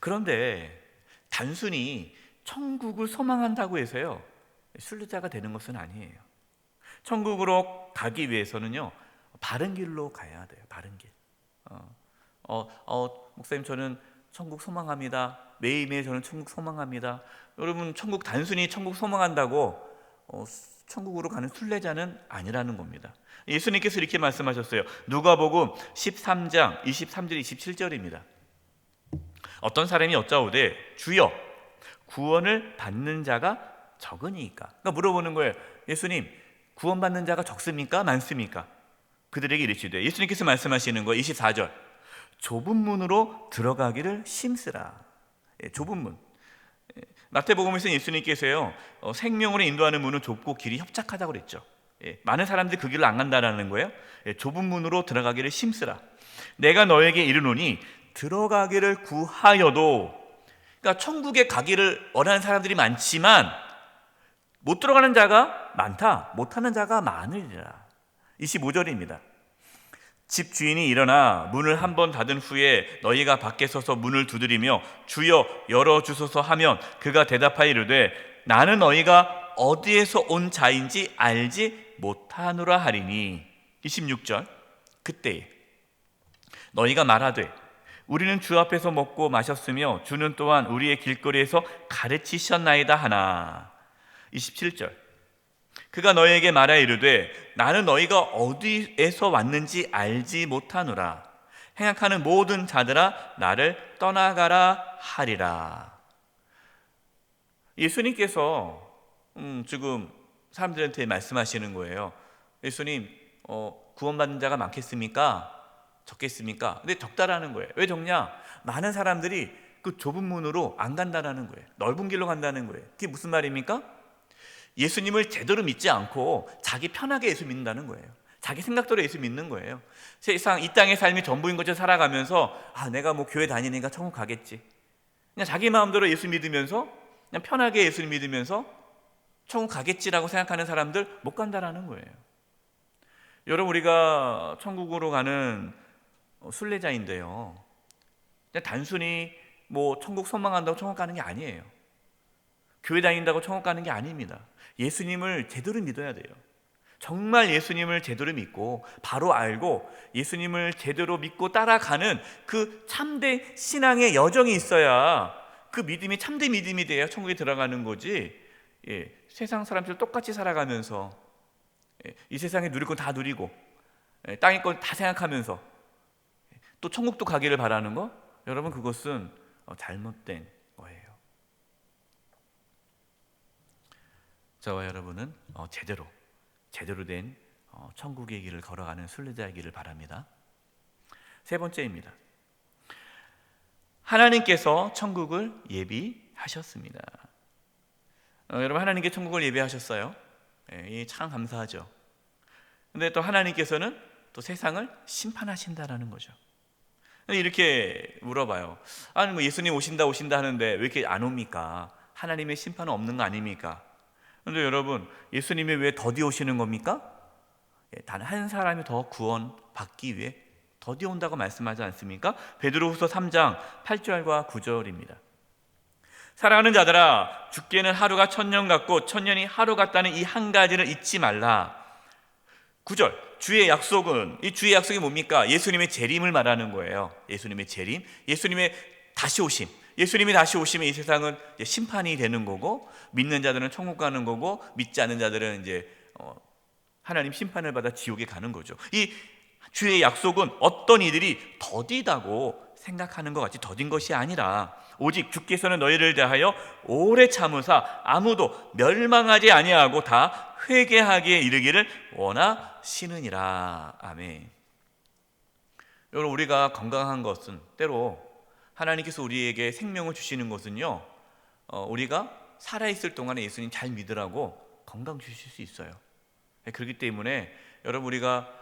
그런데 단순히 천국을 소망한다고 해서요, 순례자가 되는 것은 아니에요. 천국으로 가기 위해서는요, 바른 길로 가야 돼요. 바른 길. 목사님, 저는 천국 소망합니다. 매일매일 저는 천국 소망합니다. 여러분, 단순히 천국 소망한다고 천국으로 가는 순례자는 아니라는 겁니다. 예수님께서 이렇게 말씀하셨어요. 누가복음 13장 23절 27절입니다. 어떤 사람이 여짜오되 주여 구원을 받는 자가 적으니까. 그러니까 물어보는 거예요. 예수님, 구원받는 자가 적습니까? 많습니까? 그들에게 이르시되, 예수님께서 말씀하시는 거예요. 24절, 좁은 문으로 들어가기를 힘쓰라. 좁은 문. 마태복음에서는 예수님께서요, 생명으로 인도하는 문은 좁고 길이 협착하다고 그랬죠. 많은 사람들이 그 길을 안 간다는 거예요. 좁은 문으로 들어가기를 힘쓰라. 내가 너에게 이르노니 들어가기를 구하여도, 그러니까 천국에 가기를 원하는 사람들이 많지만 못 들어가는 자가 많다, 못하는 자가 많으리라. 25절입니다. 집 주인이 일어나 문을 한 번 닫은 후에 너희가 밖에 서서 문을 두드리며 주여 열어주소서 하면 그가 대답하여 이르되 나는 너희가 어디에서 온 자인지 알지 못하노라 하리니. 26절, 그때에 너희가 말하되 우리는 주 앞에서 먹고 마셨으며 주는 또한 우리의 길거리에서 가르치셨나이다 하나. 27절, 그가 너희에게 말하여 이르되 나는 너희가 어디에서 왔는지 알지 못하노라. 행악하는 모든 자들아 나를 떠나가라 하리라. 예수님께서 지금 사람들한테 말씀하시는 거예요. 예수님, 구원받는 자가 많겠습니까? 적겠습니까? 근데 적다라는 거예요. 왜 적냐? 많은 사람들이 그 좁은 문으로 안 간다라는 거예요. 넓은 길로 간다는 거예요. 그게 무슨 말입니까? 예수님을 제대로 믿지 않고 자기 편하게 예수 믿는다는 거예요. 자기 생각대로 예수 믿는 거예요. 세상 이 땅의 삶이 전부인 것처럼 살아가면서 내가 뭐 교회 다니니까 천국 가겠지. 그냥 자기 마음대로 예수 믿으면서 그냥 편하게 예수 믿으면서 천국 가겠지라고 생각하는 사람들 못 간다라는 거예요. 여러분, 우리가 천국으로 가는 순례자인데요, 그냥 단순히 뭐 천국 소망한다고 천국 가는 게 아니에요. 교회 다닌다고 천국 가는 게 아닙니다. 예수님을 제대로 믿어야 돼요. 정말 예수님을 제대로 믿고 바로 알고 예수님을 제대로 믿고 따라가는 그 참된 신앙의 여정이 있어야 그 믿음이 참된 믿음이 돼야 천국에 들어가는 거지. 세상 사람들 똑같이 살아가면서 이 세상에 누릴 건 다 누리고 땅의 건 다 생각하면서 또 천국도 가기를 바라는 거, 여러분, 그것은 잘못된 거예요. 저와 여러분은 제대로 된 천국의 길을 걸어가는 순례자이기를 바랍니다. 세 번째입니다. 하나님께서 천국을 예비하셨습니다. 여러분, 하나님께 천국을 예비하셨어요. 이 참 감사하죠. 근데 또 하나님께서는 또 세상을 심판하신다라는 거죠. 이렇게 물어봐요. 아니 뭐 예수님 오신다 하는데 왜 이렇게 안 옵니까? 하나님의 심판은 없는 거 아닙니까? 그런데 여러분, 예수님이 왜 더디 오시는 겁니까? 단 한 사람이 더 구원받기 위해 더디 온다고 말씀하지 않습니까? 베드로후서 3장 8절과 9절입니다. 사랑하는 자들아, 죽게는 하루가 1000년 같고 1000년이 하루 같다는 이 한 가지를 잊지 말라. 9절, 주의 약속은, 이 주의 약속이 뭡니까? 예수님의 재림을 말하는 거예요. 예수님의 재림, 예수님의 다시 오심. 예수님이 다시 오시면 이 세상은 이제 심판이 되는 거고, 믿는 자들은 천국 가는 거고, 믿지 않는 자들은 이제 하나님 심판을 받아 지옥에 가는 거죠. 이 주의 약속은 어떤 이들이 더디다고 생각하는 것 같이 더딘 것이 아니라, 오직 주께서는 너희를 대하여 오래 참으사 아무도 멸망하지 아니하고 다 회개하기에 이르기를 원하시느니라. 아멘. 여러분, 우리가 건강한 것은, 때로 하나님께서 우리에게 생명을 주시는 것은요, 우리가 살아있을 동안에 예수님 잘 믿으라고 건강 주실 수 있어요. 그렇기 때문에 여러분, 우리가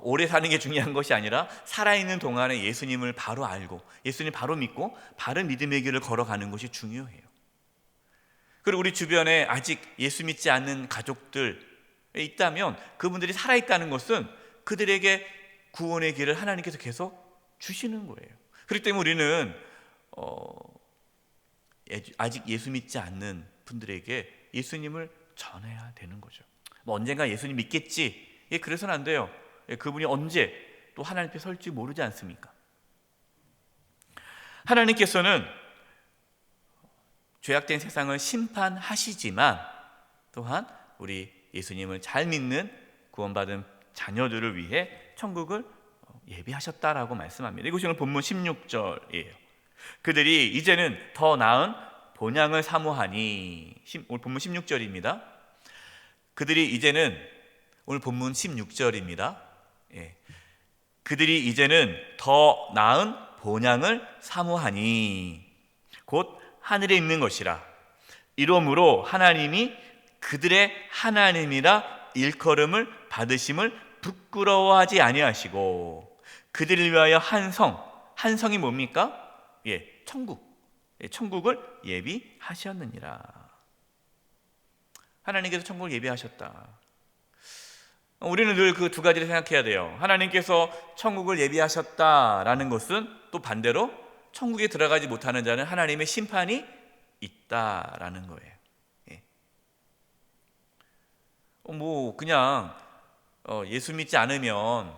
오래 사는 게 중요한 것이 아니라 살아있는 동안에 예수님을 바로 알고 예수님 바로 믿고 바른 믿음의 길을 걸어가는 것이 중요해요. 그리고 우리 주변에 아직 예수 믿지 않는 가족들 있다면 그분들이 살아있다는 것은 그들에게 구원의 길을 하나님께서 계속 주시는 거예요. 그렇기 때문에 우리는 아직 예수 믿지 않는 분들에게 예수님을 전해야 되는 거죠. 뭐 언젠가 예수님 믿겠지, 그래서는 안 돼요. 그분이 언제 또 하나님 앞에 설지 모르지 않습니까? 하나님께서는 죄악된 세상을 심판하시지만 또한 우리 예수님을 잘 믿는 구원받은 자녀들을 위해 천국을 예비하셨다라고 말씀합니다. 이것이 오늘 본문 16절이에요. 그들이 이제는 더 나은 본향을 사모하니, 오늘 본문 16절입니다. 그들이 이제는, 오늘 본문 16절입니다. 그들이 이제는 더 나은 본향을 사모하니 곧 하늘에 있는 것이라. 이러므로 하나님이 그들의 하나님이라 일컬음을 받으심을 부끄러워하지 아니하시고 그들을 위하여 한성이 뭡니까? 천국을 예비하셨느니라. 하나님께서 천국을 예비하셨다. 우리는 늘 그 두 가지를 생각해야 돼요. 하나님께서 천국을 예비하셨다라는 것은 또 반대로 천국에 들어가지 못하는 자는 하나님의 심판이 있다라는 거예요. 뭐 그냥 예수 믿지 않으면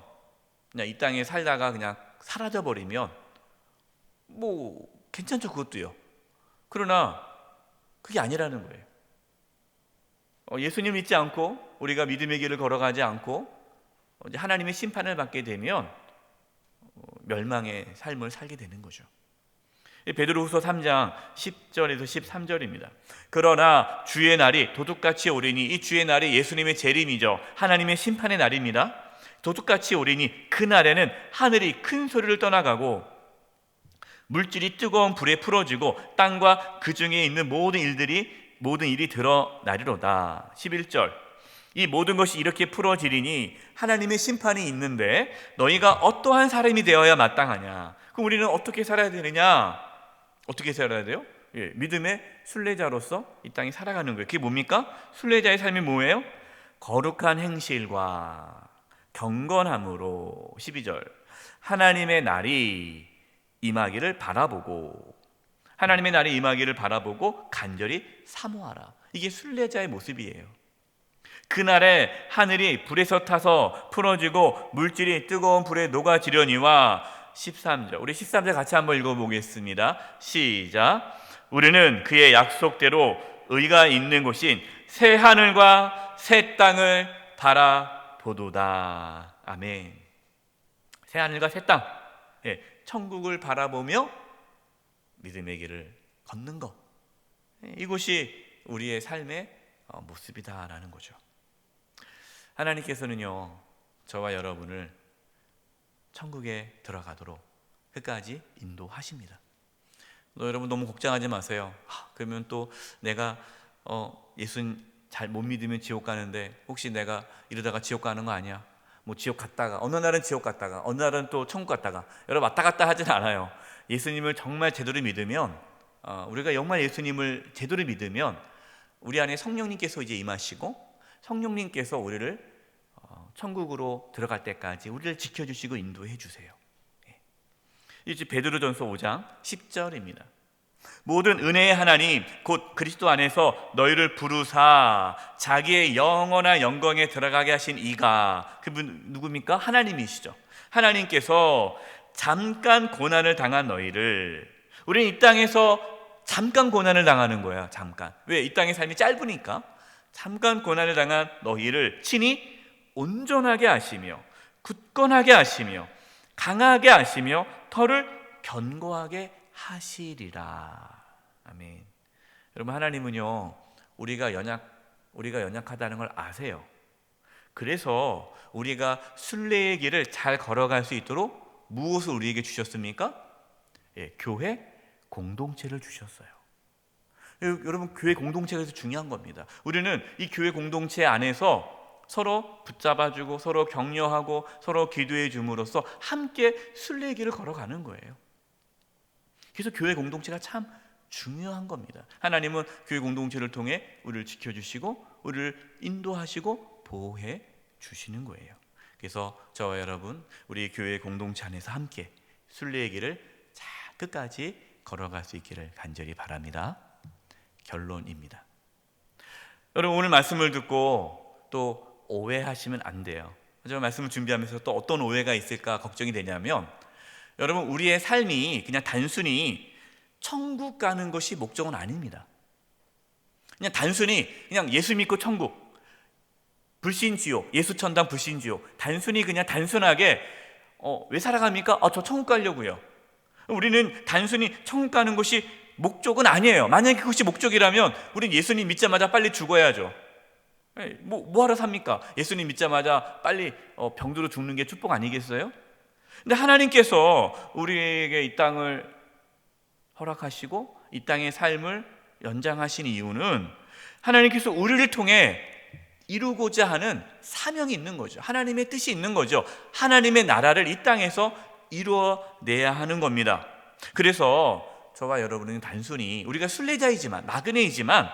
그냥 이 땅에 살다가 그냥 사라져 버리면 뭐 괜찮죠, 그것도요. 그러나 그게 아니라는 거예요. 예수님 믿지 않고 우리가 믿음의 길을 걸어가지 않고 이제 하나님의 심판을 받게 되면 멸망의 삶을 살게 되는 거죠. 베드로후서 3장 10절에서 13절입니다. 그러나 주의 날이 도둑같이 오리니 이 주의 날이 예수님의 재림이죠. 하나님의 심판의 날입니다. 도둑같이 오리니 그날에는 하늘이 큰 소리를 떠나가고 물질이 뜨거운 불에 풀어지고 땅과 그 중에 있는 모든 일이 드러나리로다. 11절. 이 모든 것이 이렇게 풀어지리니 하나님의 심판이 있는데 너희가 어떠한 사람이 되어야 마땅하냐? 그럼 우리는 어떻게 살아야 되느냐? 어떻게 살아야 돼요? 믿음의 순례자로서 이 땅에 살아가는 거예요. 그게 뭡니까? 순례자의 삶이 뭐예요? 거룩한 행실과 경건함으로 12절. 하나님의 날이 임하기를 바라보고 간절히 사모하라. 이게 순례자의 모습이에요. 그날에 하늘이 불에서 타서 풀어지고 물질이 뜨거운 불에 녹아지려니와 13절. 우리 13절 같이 한번 읽어보겠습니다. 시작. 우리는 그의 약속대로 의가 있는 곳인 새 하늘과 새 땅을 바라보도다. 아멘. 새 하늘과 새 땅, 천국을 바라보며 믿음의 길을 걷는 것, 이것이 우리의 삶의 모습이다라는 거죠. 하나님께서는요, 저와 여러분을 천국에 들어가도록 끝까지 인도하십니다. 여러분 너무 걱정하지 마세요. 그러면 또 내가 예수 잘 못 믿으면 지옥 가는데 혹시 내가 이러다가 지옥 가는 거 아니야? 뭐 지옥 갔다가 어느 날은 지옥 갔다가 어느 날은 또 천국 갔다가, 여러분 왔다 갔다 하진 않아요. 예수님을 정말 제대로 믿으면, 우리가 정말 예수님을 제대로 믿으면 우리 안에 성령님께서 이제 임하시고 성령님께서 우리를 천국으로 들어갈 때까지 우리를 지켜주시고 인도해 주세요. 이제 베드로전서 5장 10절입니다. 모든 은혜의 하나님 곧 그리스도 안에서 너희를 부르사 자기의 영원한 영광에 들어가게 하신 이가, 그분 누굽니까? 하나님이시죠. 하나님께서 잠깐 고난을 당한 너희를, 우리는 이 땅에서 잠깐 고난을 당하는 거야. 잠깐. 왜? 이 땅의 삶이 짧으니까. 잠깐 고난을 당한 너희를 친히 온전하게 하시며 굳건하게 하시며 강하게 하시며 터를 견고하게 하시리라. 아멘. 여러분, 하나님은요, 우리가 연약하다는 걸 아세요. 그래서 우리가 순례의 길을 잘 걸어갈 수 있도록 무엇을 우리에게 주셨습니까? 교회 공동체를 주셨어요. 여러분, 교회 공동체가 중요한 겁니다. 우리는 이 교회 공동체 안에서 서로 붙잡아주고 서로 격려하고 서로 기도해 줌으로써 함께 순례의 길을 걸어가는 거예요. 그래서 교회 공동체가 참 중요한 겁니다. 하나님은 교회 공동체를 통해 우리를 지켜주시고 우리를 인도하시고 보호해 주시는 거예요. 그래서 저와 여러분, 우리 교회 공동체 안에서 함께 순례의 길을 잘 끝까지 걸어갈 수 있기를 간절히 바랍니다. 결론입니다. 여러분, 오늘 말씀을 듣고 또 오해하시면 안 돼요. 제가 말씀을 준비하면서 또 어떤 오해가 있을까 걱정이 되냐면, 여러분, 우리의 삶이 그냥 단순히 천국 가는 것이 목적은 아닙니다. 그냥 단순히 그냥 예수 믿고 천국, 불신지옥, 예수천당 불신지옥, 단순하게 왜 살아갑니까? 저 천국 가려고요. 우리는 단순히 천국 가는 것이 목적은 아니에요. 만약에 그것이 목적이라면 우리는 예수님 믿자마자 빨리 죽어야죠. 뭐 하러 삽니까? 예수님 믿자마자 빨리 병들어 죽는 게 축복 아니겠어요? 근데 하나님께서 우리에게 이 땅을 허락하시고 이 땅의 삶을 연장하신 이유는 하나님께서 우리를 통해 이루고자 하는 사명이 있는 거죠. 하나님의 뜻이 있는 거죠. 하나님의 나라를 이 땅에서 이루어내야 하는 겁니다. 그래서 저와 여러분은 단순히 우리가 순례자이지만, 나그네이지만,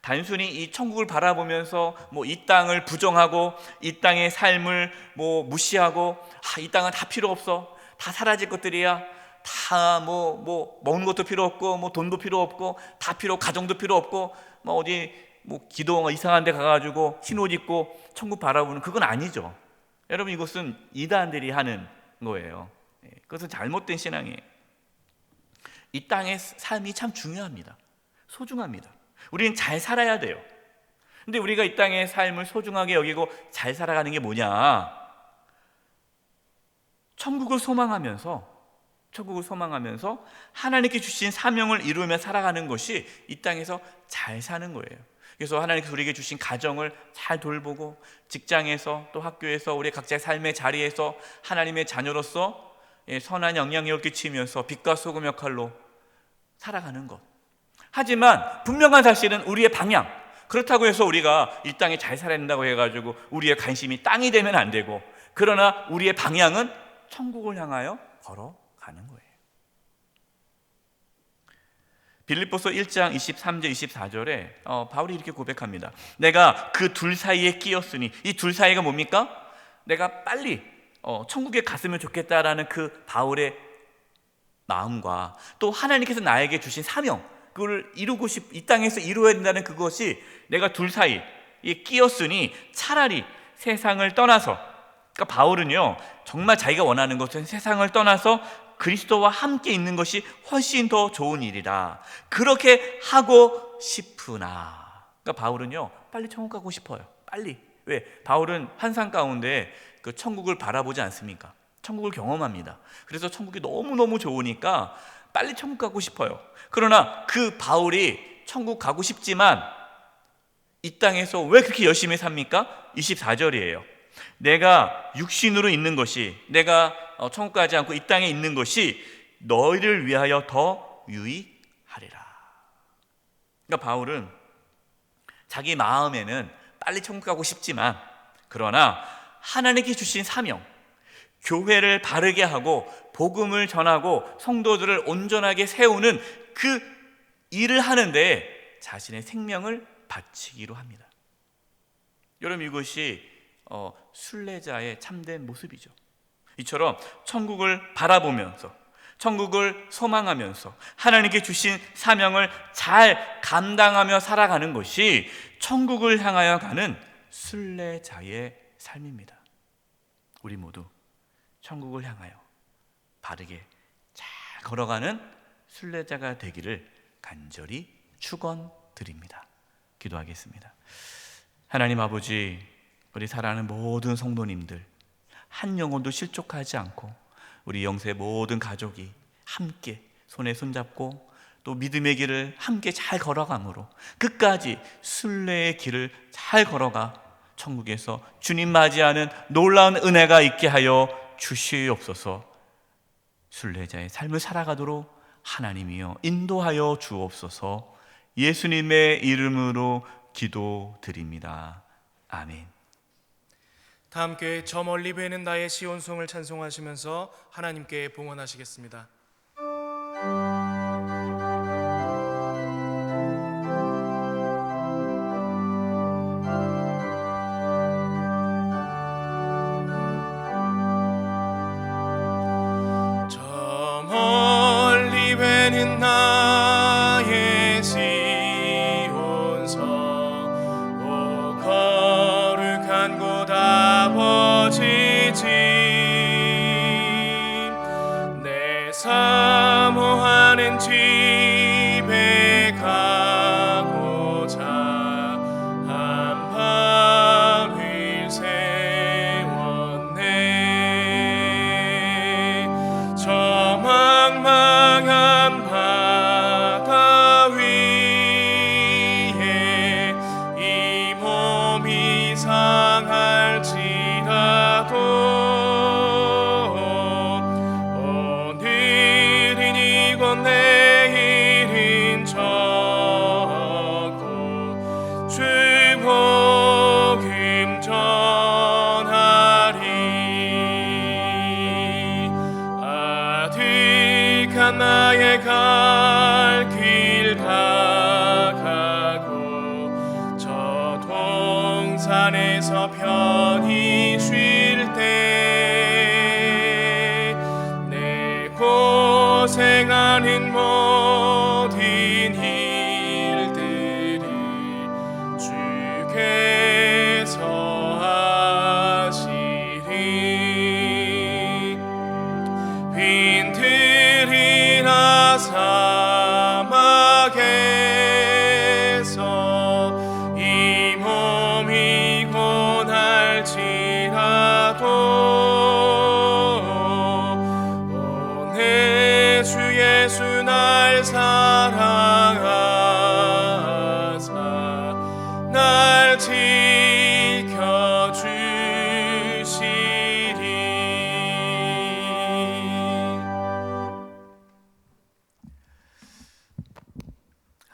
단순히 이 천국을 바라보면서 이 땅을 부정하고 이 땅의 삶을 무시하고 이 땅은 다 필요 없어, 다 사라질 것들이야, 다 먹는 것도 필요 없고 돈도 필요 없고 다 필요, 가정도 필요 없고 어디 기도 이상한 데 가가지고 흰옷 입고 천국 바라보는, 그건 아니죠. 여러분, 이것은 이단들이 하는 거예요. 그것은 잘못된 신앙이에요. 이 땅의 삶이 참 중요합니다. 소중합니다. 우리는 잘 살아야 돼요. 근데 우리가 이 땅의 삶을 소중하게 여기고 잘 살아가는 게 뭐냐? 천국을 소망하면서 하나님께 주신 사명을 이루며 살아가는 것이 이 땅에서 잘 사는 거예요. 그래서 하나님께서 우리에게 주신 가정을 잘 돌보고 직장에서 또 학교에서 우리 각자의 삶의 자리에서 하나님의 자녀로서 선한 영향력을 끼치면서 빛과 소금 역할로 살아가는 것. 하지만 분명한 사실은 우리의 방향, 그렇다고 해서 우리가 이 땅에 잘 살아야 된다고 해가지고 우리의 관심이 땅이 되면 안 되고, 그러나 우리의 방향은 천국을 향하여 걸어가는 거예요. 빌립보서 1장 23절 24절에 바울이 이렇게 고백합니다. 내가 그 둘 사이에 끼었으니, 이 둘 사이가 뭡니까? 내가 빨리 천국에 갔으면 좋겠다라는 그 바울의 마음과 또 하나님께서 나에게 주신 사명, 그걸 이 땅에서 이루어야 된다는 그것이 내가 둘 사이에 끼었으니 차라리 세상을 떠나서, 그러니까 바울은요 정말 자기가 원하는 것은 세상을 떠나서 그리스도와 함께 있는 것이 훨씬 더 좋은 일이라 그렇게 하고 싶으나, 그러니까 바울은요 빨리 천국 가고 싶어요. 빨리. 왜? 바울은 환상 가운데 그 천국을 바라보지 않습니까? 천국을 경험합니다. 그래서 천국이 너무너무 좋으니까 빨리 천국 가고 싶어요. 그러나 그 바울이 천국 가고 싶지만 이 땅에서 왜 그렇게 열심히 삽니까? 24절이에요. 내가 육신으로 있는 것이, 내가 천국 가지 않고 이 땅에 있는 것이 너희를 위하여 더 유익하리라. 그러니까 바울은 자기 마음에는 빨리 천국 가고 싶지만, 그러나 하나님께 주신 사명, 교회를 바르게 하고 복음을 전하고 성도들을 온전하게 세우는 그 일을 하는데 자신의 생명을 바치기로 합니다. 여러분, 이것이 순례자의 참된 모습이죠. 이처럼 천국을 바라보면서, 천국을 소망하면서 하나님께 주신 사명을 잘 감당하며 살아가는 것이 천국을 향하여 가는 순례자의 삶입니다. 우리 모두 천국을 향하여 바르게 잘 걸어가는 순례자가 되기를 간절히 축원드립니다. 기도하겠습니다. 하나님 아버지, 우리 사랑하는 모든 성도님들 한 영혼도 실족하지 않고 우리 영세의 모든 가족이 함께 손에 손잡고 또 믿음의 길을 함께 잘 걸어가므로 끝까지 순례의 길을 잘 걸어가 천국에서 주님 맞이하는 놀라운 은혜가 있게 하여 주시옵소서. 순례자의 삶을 살아가도록 하나님이여 인도하여 주옵소서. 예수님의 이름으로 기도드립니다. 아멘. 다 함께 저 멀리 배는 나의 시온송을 찬송하시면서 하나님께 봉헌하시겠습니다. 저 멀리 배는 나의 시온성, 오 거룩한 곳 아버지 집, 내 사모하는 집에 가고자 한밤을 세웠네. 저 망망한 바다 위에 이 몸이 상할지라도 오늘은 이곳 내일은 저곳 주 복음 전하리. 아득한 나의 갈 길 다가고 저 동산에서 편히 쉴 때 내 고생하는 모든 일들을 주께서 하시리. 빈들이나 사막에서 이 몸이 고날지라도 오늘 주 예수 나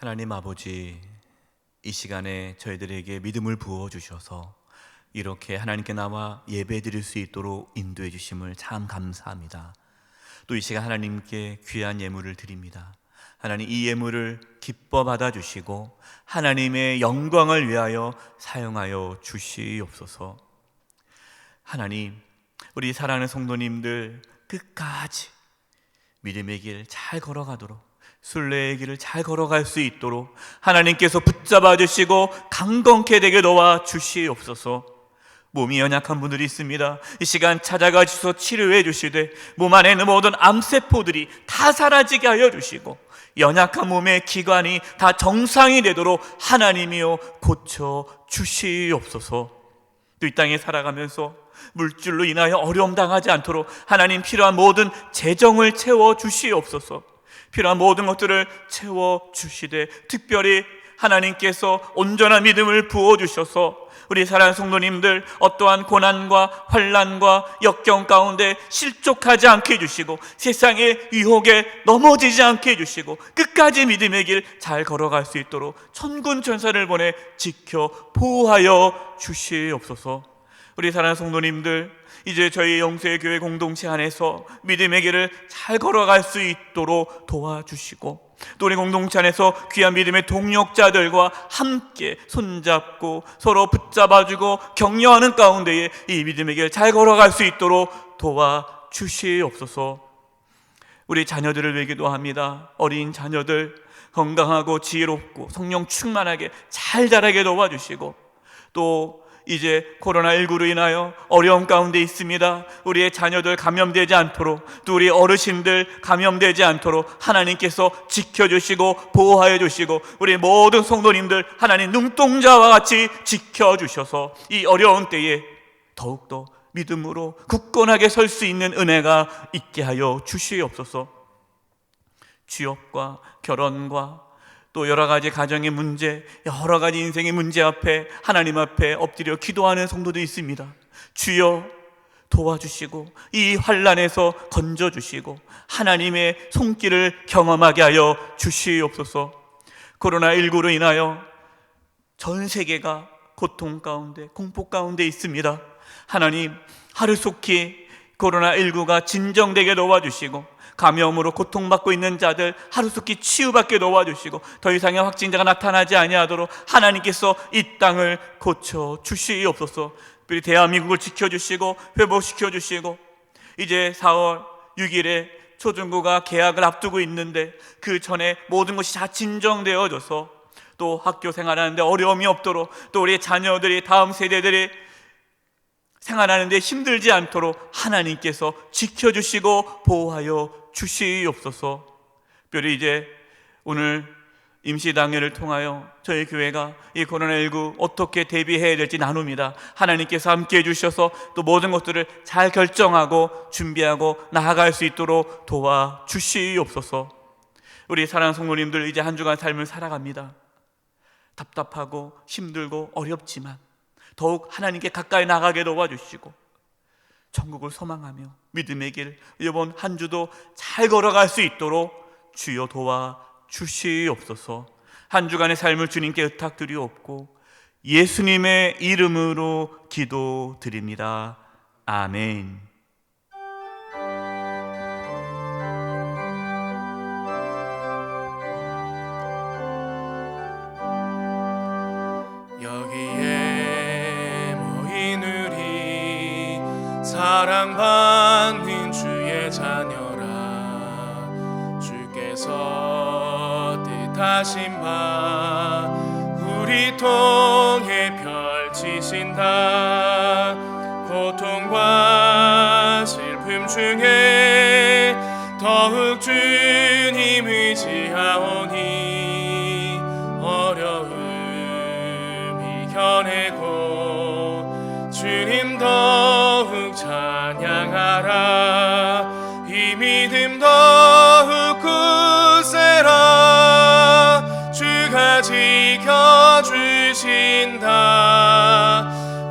하나님 아버지, 이 시간에 저희들에게 믿음을 부어 주셔서 이렇게 하나님께 나와 예배 드릴 수 있도록 인도해 주심을 참 감사합니다. 또 이 시간 하나님께 귀한 예물을 드립니다. 하나님, 이 예물을 기뻐 받아 주시고 하나님의 영광을 위하여 사용하여 주시옵소서. 하나님, 우리 사랑하는 성도님들 끝까지 믿음의 길 잘 걸어가도록, 순례의 길을 잘 걸어갈 수 있도록 하나님께서 붙잡아 주시고 강건케 되게 도와 주시옵소서. 몸이 연약한 분들이 있습니다. 이 시간 찾아가 주셔서 치료해 주시되 몸 안에 있는 모든 암세포들이 다 사라지게 하여 주시고 연약한 몸의 기관이 다 정상이 되도록 하나님이여 고쳐 주시옵소서. 또 이 땅에 살아가면서 물질로 인하여 어려움 당하지 않도록 하나님 필요한 모든 재정을 채워 주시옵소서. 필요한 모든 것들을 채워 주시되 특별히 하나님께서 온전한 믿음을 부어 주셔서 우리 사랑하는 성도님들 어떠한 고난과 환난과 역경 가운데 실족하지 않게 해주시고 세상의 유혹에 넘어지지 않게 해주시고 끝까지 믿음의 길 잘 걸어갈 수 있도록 천군 천사를 보내 지켜 보호하여 주시옵소서. 우리 사랑하는 성도님들, 이제 저희 영세의 교회 공동체 안에서 믿음의 길을 잘 걸어갈 수 있도록 도와주시고 또 우리 공동체 안에서 귀한 믿음의 동역자들과 함께 손잡고 서로 붙잡아주고 격려하는 가운데에 이 믿음의 길 잘 걸어갈 수 있도록 도와주시옵소서. 우리 자녀들을 위해 기도합니다. 어린 자녀들 건강하고 지혜롭고 성령 충만하게 잘 자라게 도와주시고 또 이제 코로나19로 인하여 어려움 가운데 있습니다. 우리의 자녀들 감염되지 않도록 또 우리 어르신들 감염되지 않도록 하나님께서 지켜주시고 보호하여 주시고 우리 모든 성도님들 하나님 눈동자와 같이 지켜주셔서 이 어려운 때에 더욱더 믿음으로 굳건하게 설 수 있는 은혜가 있게 하여 주시옵소서. 취업과 결혼과 또 여러 가지 가정의 문제, 여러 가지 인생의 문제 앞에 하나님 앞에 엎드려 기도하는 성도도 있습니다. 주여 도와주시고 이 환난에서 건져주시고 하나님의 손길을 경험하게 하여 주시옵소서. 코로나19로 인하여 전 세계가 고통 가운데 공포 가운데 있습니다. 하나님, 하루속히 코로나19가 진정되게 도와주시고 감염으로 고통받고 있는 자들 하루속히 치유받게 도와주시고 더 이상의 확진자가 나타나지 아니하도록 하나님께서 이 땅을 고쳐 주시옵소서. 특별히 대한민국을 지켜주시고 회복시켜 주시고 이제 4월 6일에 초중고가 개학을 앞두고 있는데 그 전에 모든 것이 다 진정되어져서 또 학교 생활하는데 어려움이 없도록 또 우리 자녀들이 다음 세대들이 생활하는데 힘들지 않도록 하나님께서 지켜주시고 보호하여 주시옵소서. 특별히 이제 오늘 임시당회를 통하여 저희 교회가 이 코로나19 어떻게 대비해야 될지 나눕니다. 하나님께서 함께해 주셔서 또 모든 것들을 잘 결정하고 준비하고 나아갈 수 있도록 도와주시옵소서. 우리 사랑하는 성도님들 이제 한 주간 삶을 살아갑니다. 답답하고 힘들고 어렵지만 더욱 하나님께 가까이 나가게 도와주시고 천국을 소망하며 믿음의 길 이번 한 주도 잘 걸어갈 수 있도록 주여 도와주시옵소서. 한 주간의 삶을 주님께 의탁드리옵고 예수님의 이름으로 기도드립니다. 아멘. 여기에 모인 우리 사랑받는 주의 자녀라. 주께서 뜻하신 바 우리 통해 펼치신다. 고통과 슬픔 중에 더욱 주님 의지하오니 어려움 이겨내고 주님 더욱 찬양하라. 이 믿음 더욱 굳세라. 주가 지켜주신다.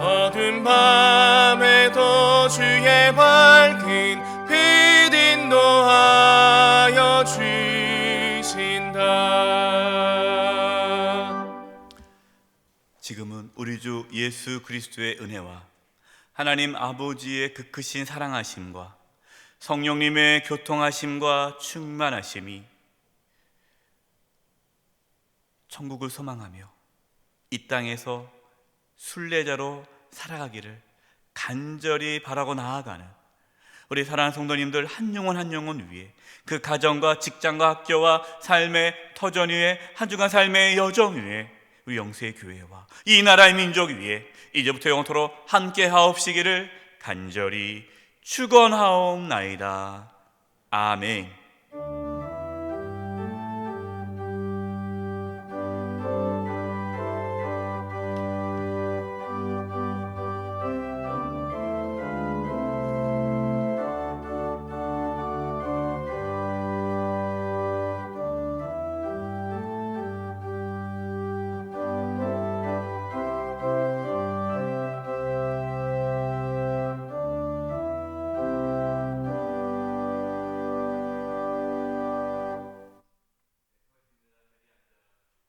어두운 밤에도 주의 밝은 빛 인도하여 주신다. 우리 주 예수 그리스도의 은혜와 하나님 아버지의 그 크신 사랑하심과 성령님의 교통하심과 충만하심이 천국을 소망하며 이 땅에서 순례자로 살아가기를 간절히 바라고 나아가는 우리 사랑하는 성도님들 한 영혼 한 영혼 위에 그 가정과 직장과 학교와 삶의 터전 위에 한 주간 삶의 여정 위에 우리 영세의 교회와 이 나라의 민족 위에 이제부터 영원토록 함께 하옵시기를 간절히 축원하옵나이다. 아멘.